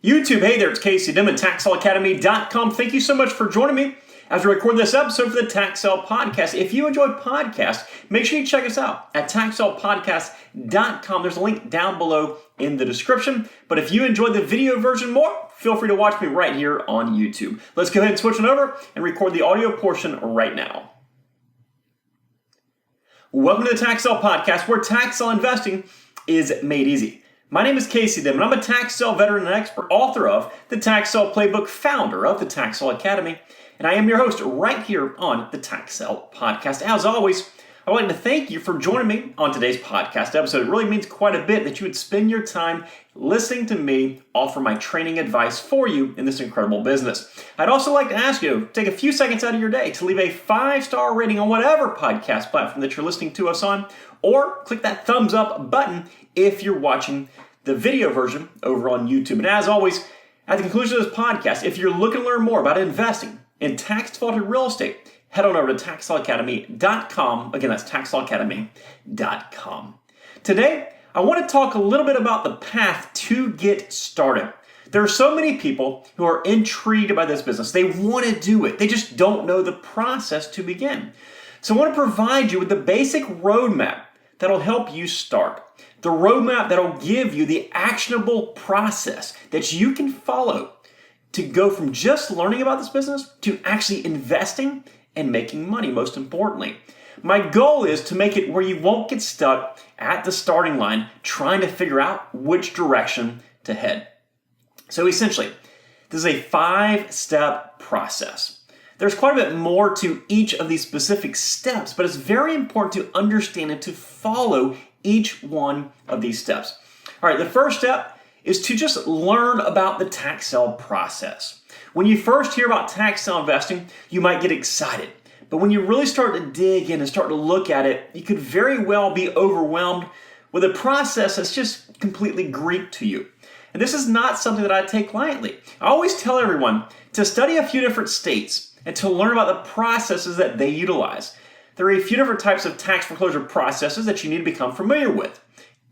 YouTube, hey there, it's Casey Dim at TaxSaleAcademy.com. Thank you so much for joining me as we record this episode for the Tax Sale Podcast. If you enjoy podcasts, make sure you check us out at TaxSalePodcast.com. There's a link down below in the description. But if you enjoyed the video version more, feel free to watch me right here on YouTube. Let's go ahead and switch it over and record the audio portion right now. Welcome to the Tax Sale Podcast, where tax sale investing is made easy. My name is Casey Dim, and I'm a tax sale veteran and expert, author of the Tax Sale Playbook, founder of the Tax Sale Academy, and I am your host right here on the Tax Sale Podcast. As always, I would like to thank you for joining me on today's podcast episode. It really means quite a bit that you would spend your time listening to me offer my training advice for you in this incredible business. I'd also like to ask you to take a few seconds out of your day to leave a 5-star rating on whatever podcast platform that you're listening to us on, or click that thumbs up button if you're watching the video version over on YouTube. And as always, at the conclusion of this podcast, if you're looking to learn more about investing in tax-defaulted real estate, head on over to TaxSaleAcademy.com. Again, that's TaxSaleAcademy.com. Today, I want to talk a little bit about the path to get started. There are so many people who are intrigued by this business. They want to do it. They just don't know the process to begin. So I want to provide you with the basic roadmap that'll help you start. The roadmap that'll give you the actionable process that you can follow to go from just learning about this business to actually investing and making money, most importantly. My goal is to make it where you won't get stuck at the starting line trying to figure out which direction to head. So essentially, this is a 5-step process. There's quite a bit more to each of these specific steps, but it's very important to understand and to follow each one of these steps. All right, the first step is to just learn about the tax sale process. When you first hear about tax sale investing, you might get excited. But when you really start to dig in and start to look at it, you could very well be overwhelmed with a process that's just completely Greek to you. And this is not something that I take lightly. I always tell everyone to study a few different states and to learn about the processes that they utilize. There are a few different types of tax foreclosure processes that you need to become familiar with.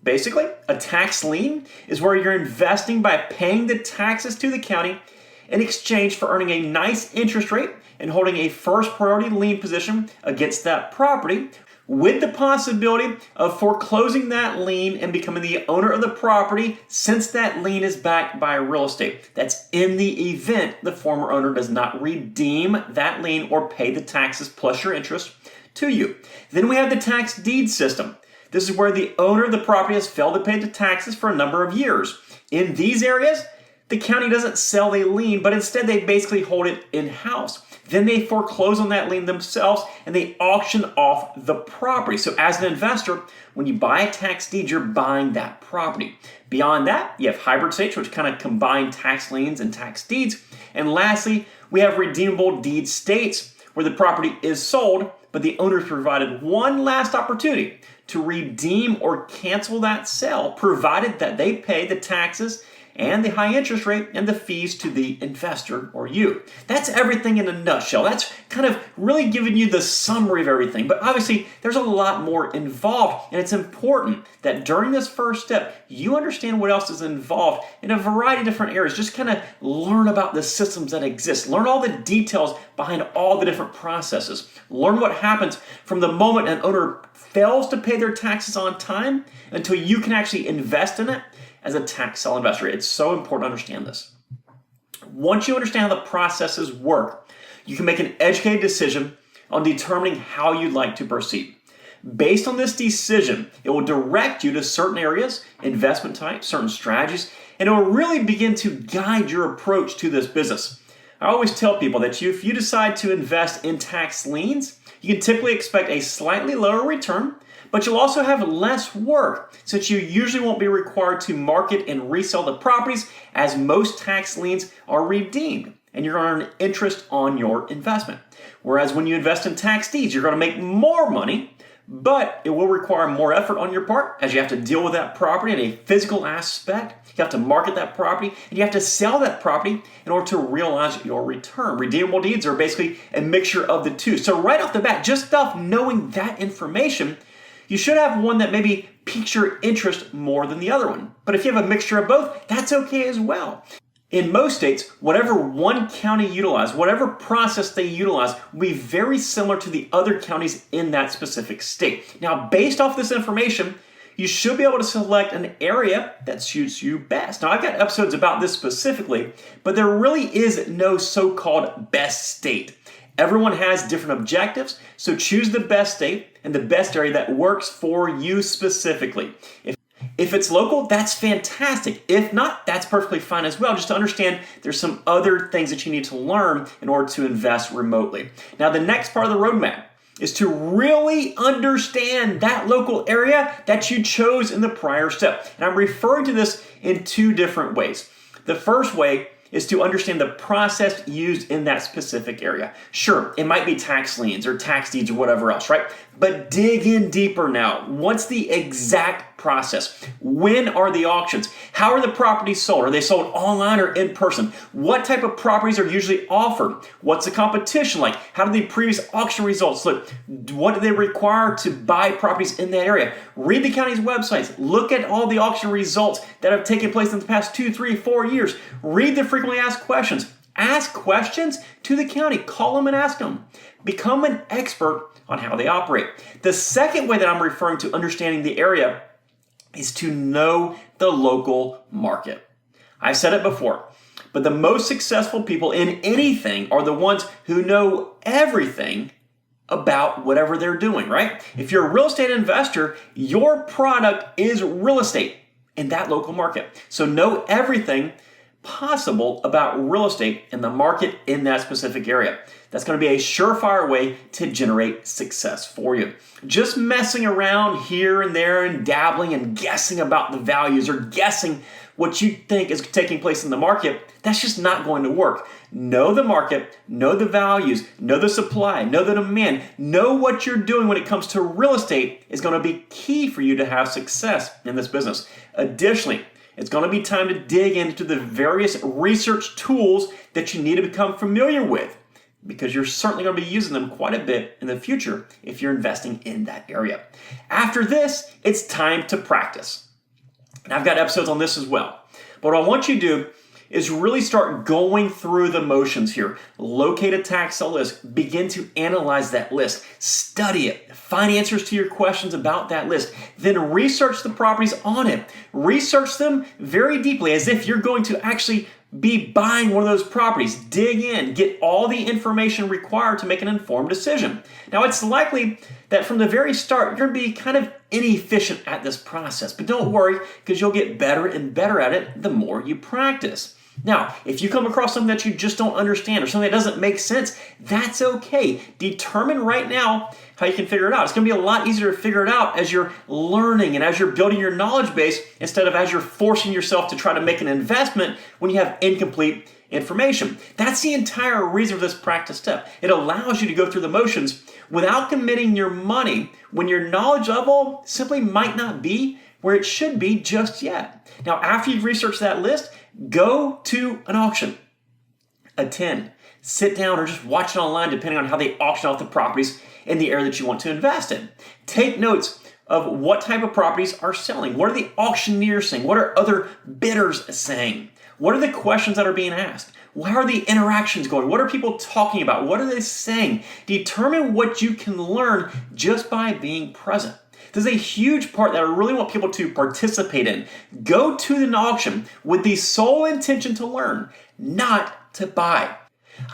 Basically, a tax lien is where you're investing by paying the taxes to the county in exchange for earning a nice interest rate and holding a first priority lien position against that property, with the possibility of foreclosing that lien and becoming the owner of the property since that lien is backed by real estate. That's in the event the former owner does not redeem that lien or pay the taxes plus your interest to you. Then we have the tax deed system. This is where the owner of the property has failed to pay the taxes for a number of years. In these areas, the county doesn't sell a lien, but instead they basically hold it in-house. Then they foreclose on that lien themselves and they auction off the property. So as an investor, when you buy a tax deed, you're buying that property. Beyond that, you have hybrid states, which kind of combine tax liens and tax deeds. And lastly, we have redeemable deed states where the property is sold, but the owner is provided one last opportunity to redeem or cancel that sale, provided that they pay the taxes and the high interest rate and the fees to the investor or you. That's everything in a nutshell. That's kind of really giving you the summary of everything. But obviously, there's a lot more involved, and it's important that during this first step, you understand what else is involved in a variety of different areas. Just kind of learn about the systems that exist. Learn all the details behind all the different processes. Learn what happens from the moment an owner fails to pay their taxes on time until you can actually invest in it as a tax sale investor. It's so important to understand this. Once you understand how the processes work, you can make an educated decision on determining how you'd like to proceed. Based on this decision, it will direct you to certain areas, investment types, certain strategies, and it will really begin to guide your approach to this business. I always tell people that if you decide to invest in tax liens, you can typically expect a slightly lower return, but you'll also have less work since you usually won't be required to market and resell the properties, as most tax liens are redeemed and you're going to earn interest on your investment. Whereas when you invest in tax deeds, you're going to make more money, but it will require more effort on your part as you have to deal with that property in a physical aspect. You have to market that property and you have to sell that property in order to realize your return. Redeemable deeds are basically a mixture of the two. So right off the bat, just off knowing that information, you should have one that maybe piques your interest more than the other one. But if you have a mixture of both, that's okay as well. In most states, whatever one county utilizes, whatever process they utilize, will be very similar to the other counties in that specific state. Now, based off this information, you should be able to select an area that suits you best. Now, I've got episodes about this specifically, but there really is no so-called best state. Everyone has different objectives, so choose the best state and the best area that works for you specifically. If it's local, that's fantastic. If not, that's perfectly fine as well. Just to understand there's some other things that you need to learn in order to invest remotely. Now, the next part of the roadmap is to really understand that local area that you chose in the prior step. And I'm referring to this in two different ways. The first way is to understand the process used in that specific area. Sure, it might be tax liens or tax deeds or whatever else, right? But dig in deeper now. What's the exact process? When are the auctions? How are the properties sold? Are they sold online or in person? What type of properties are usually offered? What's the competition like? How do the previous auction results look? What do they require to buy properties in that area? Read the county's websites. Look at all the auction results that have taken place in the past 2, 3, 4 years. Read the frequently asked questions. Ask questions to the county. Call them and ask them. Become an expert on how they operate. The second way that I'm referring to understanding the area is to know the local market. I've said it before, but the most successful people in anything are the ones who know everything about whatever they're doing, right? If you're a real estate investor, your product is real estate in that local market. So know everything possible about real estate and the market in that specific area. That's going to be a surefire way to generate success for you. Just messing around here and there and dabbling and guessing about the values or guessing what you think is taking place in the market, that's just not going to work. Know the market, know the values, know the supply, know the demand, know what you're doing when it comes to real estate is going to be key for you to have success in this business. Additionally, it's going to be time to dig into the various research tools that you need to become familiar with, because you're certainly going to be using them quite a bit in the future if you're investing in that area. After this, it's time to practice. And I've got episodes on this as well. But what I want you to do is really start going through the motions here. Locate a tax sale list. Begin to analyze that list. Study it. Find answers to your questions about that list. Then research the properties on it. Research them very deeply as if you're going to actually be buying one of those properties. Dig in. Get all the information required to make an informed decision. Now, it's likely that from the very start, you're going to be kind of inefficient at this process. But don't worry, because you'll get better and better at it the more you practice. Now, if you come across something that you just don't understand or something that doesn't make sense, that's okay. Determine right now how you can figure it out. It's going to be a lot easier to figure it out as you're learning and as you're building your knowledge base instead of as you're forcing yourself to try to make an investment when you have incomplete information. That's the entire reason for this practice step. It allows you to go through the motions without committing your money when your knowledge level simply might not be where it should be just yet. Now, after you've researched that list, go to an auction, attend, sit down, or just watch it online depending on how they auction off the properties in the area that you want to invest in. Take notes of what type of properties are selling. What are the auctioneers saying? What are other bidders saying? What are the questions that are being asked? How are the interactions going? What are people talking about? What are they saying? Determine what you can learn just by being present. This is a huge part that I really want people to participate in. Go to an auction with the sole intention to learn, not to buy.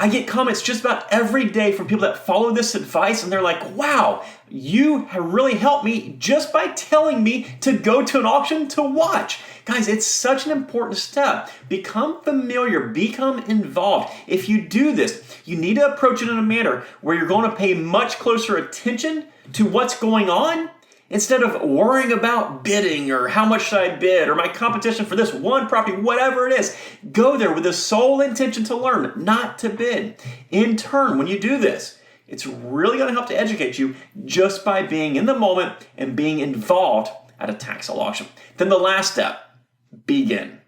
I get comments just about every day from people that follow this advice, and they're like, wow, you have really helped me just by telling me to go to an auction to watch. Guys, it's such an important step. Become familiar, become involved. If you do this, you need to approach it in a manner where you're going to pay much closer attention to what's going on instead of worrying about bidding or how much should I bid or my competition for this one property, whatever it is. Go there with the sole intention to learn, not to bid. In turn, when you do this, it's really going to help to educate you just by being in the moment and being involved at a tax sale auction. Then the last step, begin.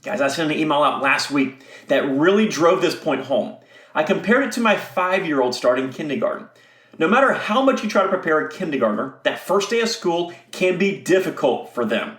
Guys, I sent an email out last week that really drove this point home. I compared it to my 5-year-old starting kindergarten. No matter how much you try to prepare a kindergartner, that first day of school can be difficult for them.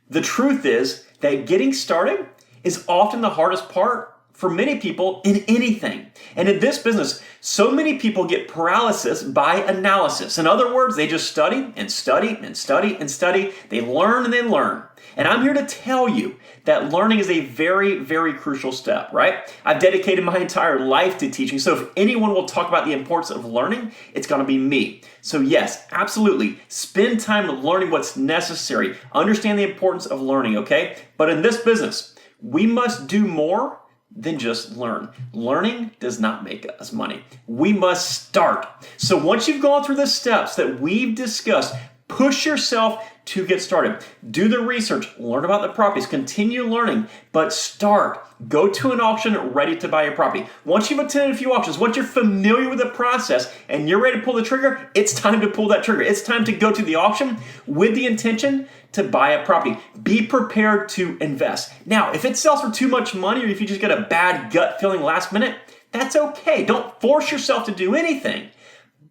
The truth is that getting started is often the hardest part for many people in anything. And in this business, so many people get paralysis by analysis. In other words, they just study and study and study and study. They learn and they learn. And I'm here to tell you that learning is a very, very crucial step, right? I've dedicated my entire life to teaching. So if anyone will talk about the importance of learning, it's going to be me. So yes, absolutely. Spend time learning what's necessary. Understand the importance of learning, okay? But in this business, we must do more than just learn. Learning does not make us money. We must start. So once you've gone through the steps that we've discussed, push yourself to get started. Do the research, learn about the properties, continue learning, but start. Go to an auction ready to buy your property. Once you've attended a few auctions, once you're familiar with the process and you're ready to pull the trigger, it's time to pull that trigger. It's time to go to the auction with the intention to buy a property. Be prepared to invest. Now, if it sells for too much money or if you just get a bad gut feeling last minute, that's okay. Don't force yourself to do anything.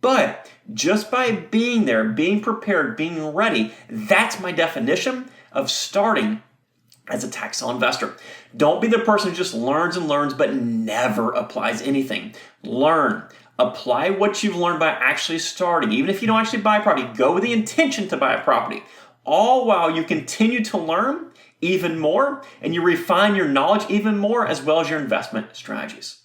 But just by being there, being prepared, being ready, that's my definition of starting as a tax sale investor. Don't be the person who just learns and learns but never applies anything. Learn. Apply what you've learned by actually starting. Even if you don't actually buy a property, go with the intention to buy a property. All while you continue to learn even more and you refine your knowledge even more as well as your investment strategies.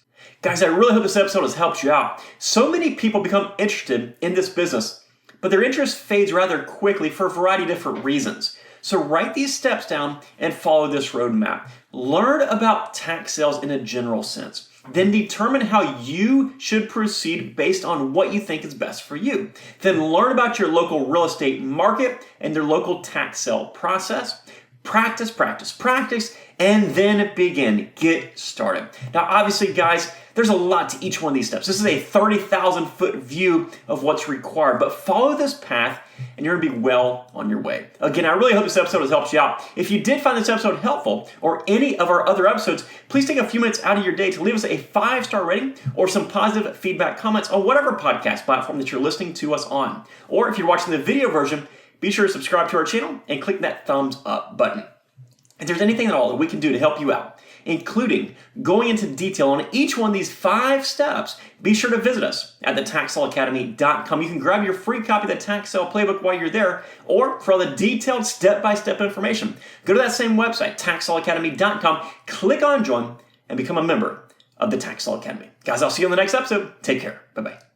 Guys, I really hope this episode has helped you out. So many people become interested in this business, but their interest fades rather quickly for a variety of different reasons. So write these steps down and follow this roadmap. Learn about tax sales in a general sense. Then determine how you should proceed based on what you think is best for you. Then learn about your local real estate market and their local tax sale process. Practice, practice, practice, and then begin. Get started. Now, obviously, guys, there's a lot to each one of these steps. This is a 30,000-foot view of what's required, but follow this path and you're going to be well on your way. Again, I really hope this episode has helped you out. If you did find this episode helpful or any of our other episodes, please take a few minutes out of your day to leave us a 5-star rating or some positive feedback comments on whatever podcast platform that you're listening to us on. Or if you're watching the video version, be sure to subscribe to our channel and click that thumbs up button. If there's anything at all that we can do to help you out, including going into detail on each one of these 5 steps, be sure to visit us at thetexsaleacademy.com. You can grab your free copy of the Tax Sale Playbook while you're there, or for all the detailed step-by-step information, go to that same website, texsaleacademy.com, click on Join, and become a member of the Tax Sale Academy. Guys, I'll see you in the next episode. Take care. Bye-bye.